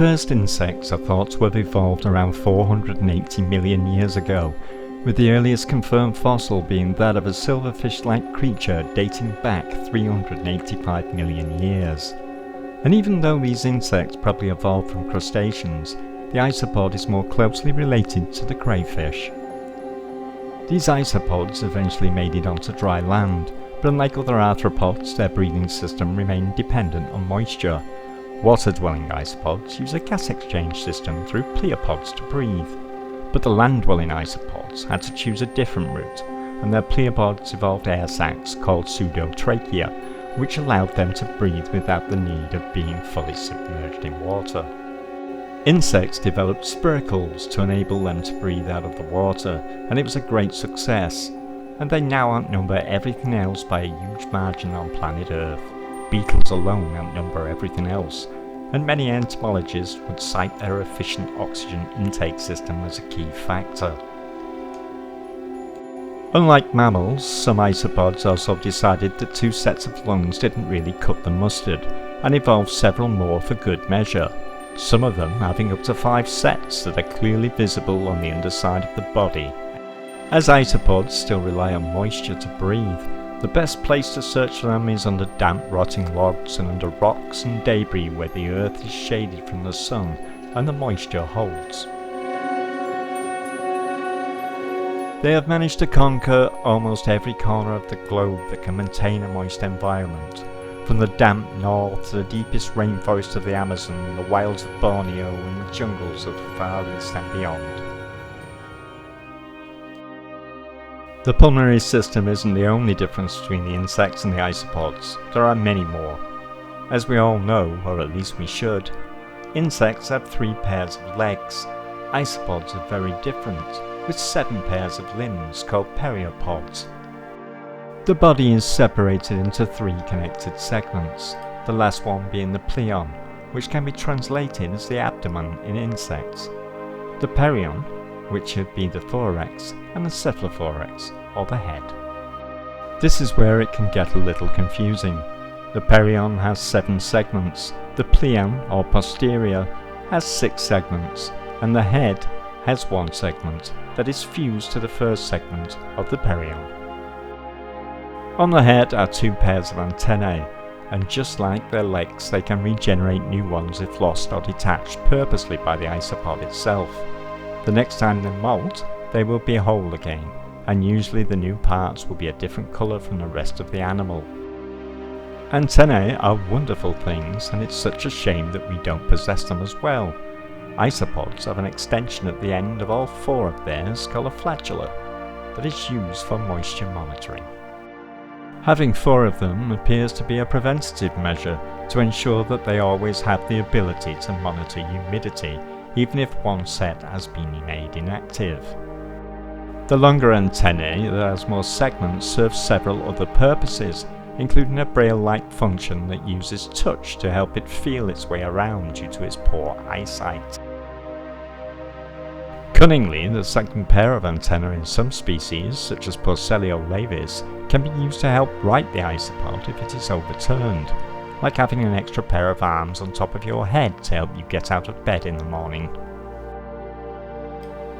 first insects are thought to have evolved around 480 million years ago, with the earliest confirmed fossil being that of a silverfish-like creature dating back 385 million years. And even though these insects probably evolved from crustaceans, the isopod is more closely related to the crayfish. These isopods eventually made it onto dry land, but unlike other arthropods, their breathing system remained dependent on moisture. Water-dwelling isopods use a gas exchange system through pleopods to breathe, but the land-dwelling isopods had to choose a different route, and their pleopods evolved air sacs called pseudotrachea, which allowed them to breathe without the need of being fully submerged in water. Insects developed spiracles to enable them to breathe out of the water, and it was a great success, and they now outnumber everything else by a huge margin on planet Earth. Beetles alone outnumber everything else, and many entomologists would cite their efficient oxygen intake system as a key factor. Unlike mammals, some isopods also decided that two sets of lungs didn't really cut the mustard, and evolved several more for good measure, some of them having up to 5 sets that are clearly visible on the underside of the body. As isopods still rely on moisture to breathe, the best place to search for them is under damp rotting logs and under rocks and debris where the earth is shaded from the sun and the moisture holds. They have managed to conquer almost every corner of the globe that can maintain a moist environment, from the damp north to the deepest rainforest of the Amazon, the wilds of Borneo and the jungles of the Far East and beyond. The pulmonary system isn't the only difference between the insects and the isopods. There are many more. As we all know, or at least we should, insects have 3 pairs of legs. Isopods are very different, with 7 pairs of limbs called periopods. The body is separated into 3 connected segments, the last one being the pleon, which can be translated as the abdomen in insects. The perion, which would be the thorax, and the cephalothorax, or the head. This is where it can get a little confusing. The perion has 7 segments, the pleon, or posterior, has 6 segments, and the head has 1 segment that is fused to the first segment of the perion. On the head are 2 pairs of antennae, and just like their legs, they can regenerate new ones if lost or detached purposely by the isopod itself. The next time they molt, they will be whole again, and usually the new parts will be a different colour from the rest of the animal. Antennae are wonderful things, and it's such a shame that we don't possess them as well. Isopods have an extension at the end of all 4 of theirs called a flatula, that is used for moisture monitoring. Having 4 of them appears to be a preventative measure to ensure that they always have the ability to monitor humidity, even if one set has been made inactive. The longer antennae that has more segments serves several other purposes, including a braille-like function that uses touch to help it feel its way around due to its poor eyesight. Cunningly, the second pair of antennae in some species, such as Porcellio laevis, can be used to help right the isopod if it is overturned, like having an extra pair of arms on top of your head to help you get out of bed in the morning.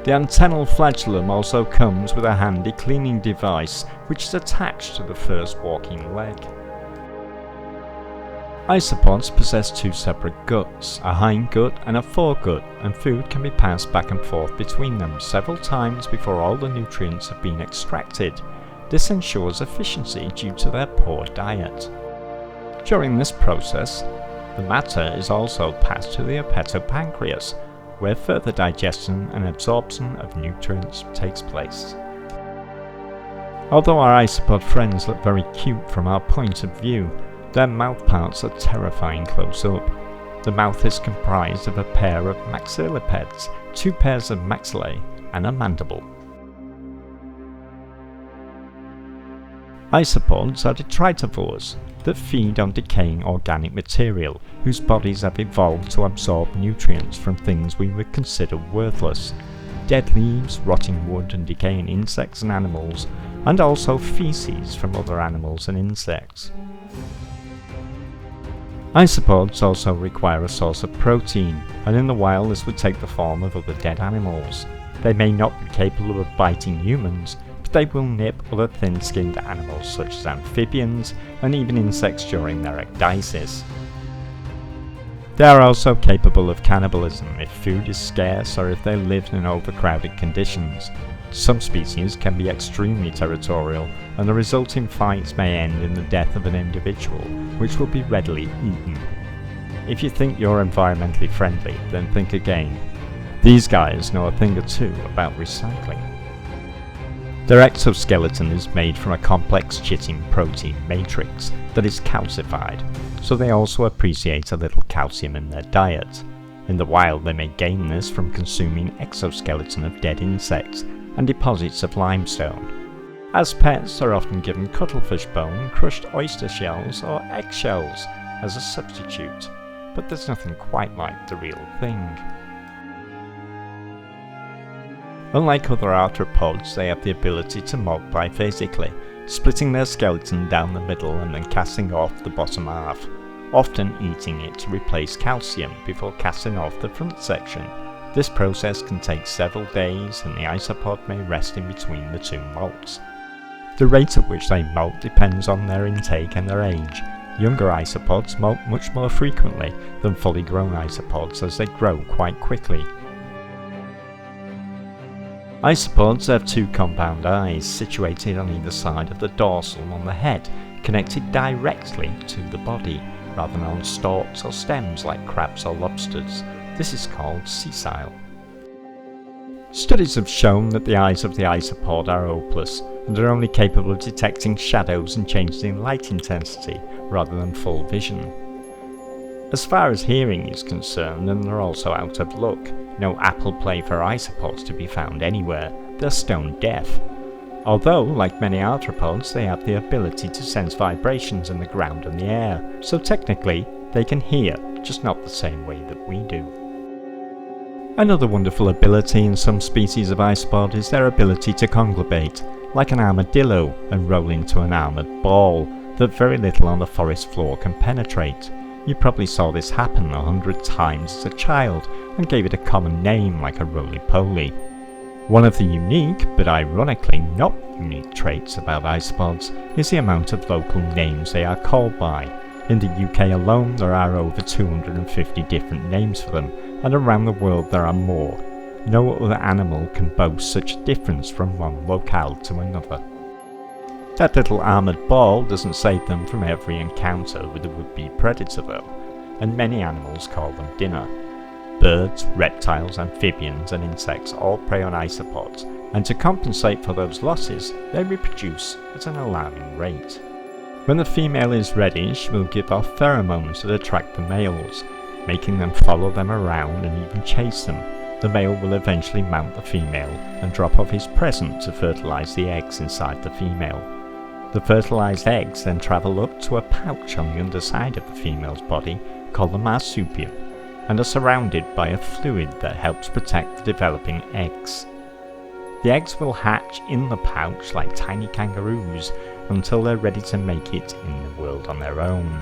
The antennal flagellum also comes with a handy cleaning device which is attached to the first walking leg. Isopods possess 2 separate guts, a hindgut and a foregut, and food can be passed back and forth between them several times before all the nutrients have been extracted. This ensures efficiency due to their poor diet. During this process, the matter is also passed to the hepatopancreas, where further digestion and absorption of nutrients takes place. Although our isopod friends look very cute from our point of view, their mouth parts are terrifying close up. The mouth is comprised of a pair of maxillipeds, 2 pairs of maxillae, and a mandible. Isopods are detritivores that feed on decaying organic material, whose bodies have evolved to absorb nutrients from things we would consider worthless. Dead leaves, rotting wood and decaying insects and animals, and also feces from other animals and insects. Isopods also require a source of protein, and in the wild this would take the form of other dead animals. They may not be capable of biting humans, but they will nip other thin-skinned animals such as amphibians and even insects during their ecdysis. They are also capable of cannibalism if food is scarce or if they live in overcrowded conditions. Some species can be extremely territorial, and the resulting fights may end in the death of an individual, which will be readily eaten. If you think you're environmentally friendly, then think again. These guys know a thing or two about recycling. Their exoskeleton is made from a complex chitin protein matrix that is calcified, so they also appreciate a little calcium in their diet. In the wild they may gain this from consuming exoskeleton of dead insects and deposits of limestone. As pets, they're often given cuttlefish bone, crushed oyster shells or eggshells as a substitute, but there's nothing quite like the real thing. Unlike other arthropods, they have the ability to molt biphasically, splitting their skeleton down the middle and then casting off the bottom half, often eating it to replace calcium before casting off the front section. This process can take several days, and the isopod may rest in between the two molts. The rate at which they molt depends on their intake and their age. Younger isopods molt much more frequently than fully grown isopods as they grow quite quickly. Isopods have two compound eyes situated on either side of the dorsal on the head, connected directly to the body, rather than on stalks or stems like crabs or lobsters. This is called sessile. Studies have shown that the eyes of the isopod are opalous and are only capable of detecting shadows and changes in light intensity rather than full vision. As far as hearing is concerned, then they're also out of luck. No Apple Play for isopods to be found anywhere. They're stone deaf. Although, like many arthropods, they have the ability to sense vibrations in the ground and the air, so technically they can hear, just not the same way that we do. Another wonderful ability in some species of isopod is their ability to conglobate, like an armadillo, and roll into an armoured ball that very little on the forest floor can penetrate. You probably saw this happen 100 times as a child and gave it a common name like a roly-poly. One of the unique, but ironically not unique traits about isopods is the amount of local names they are called by. In the UK alone there are over 250 different names for them, and around the world there are more. No other animal can boast such a difference from one locale to another. That little armoured ball doesn't save them from every encounter with a would-be predator though, and many animals call them dinner. Birds, reptiles, amphibians and insects all prey on isopods, and to compensate for those losses, they reproduce at an alarming rate. When the female is ready, she will give off pheromones that attract the males, making them follow them around and even chase them. The male will eventually mount the female and drop off his present to fertilise the eggs inside the female. The fertilised eggs then travel up to a pouch on the underside of the female's body called the marsupium, and are surrounded by a fluid that helps protect the developing eggs. The eggs will hatch in the pouch like tiny kangaroos until they're ready to make it in the world on their own.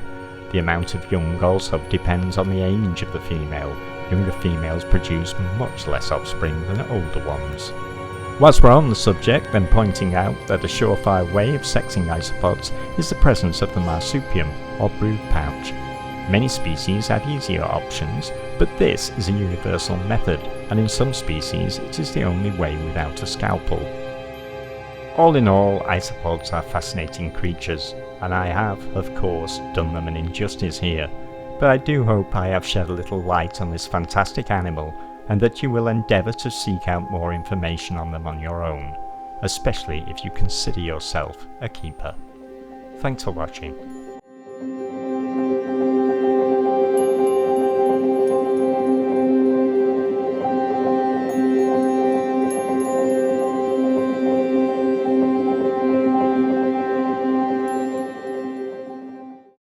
The amount of young also depends on the age of the female. Younger females produce much less offspring than older ones. Whilst we're on the subject, then pointing out that a surefire way of sexing isopods is the presence of the marsupium or brood pouch. Many species have easier options, but this is a universal method, and in some species it is the only way without a scalpel. All in all, isopods are fascinating creatures, and I have, of course, done them an injustice here, but I do hope I have shed a little light on this fantastic animal, and that you will endeavour to seek out more information on them on your own, especially if you consider yourself a keeper. Thanks for watching.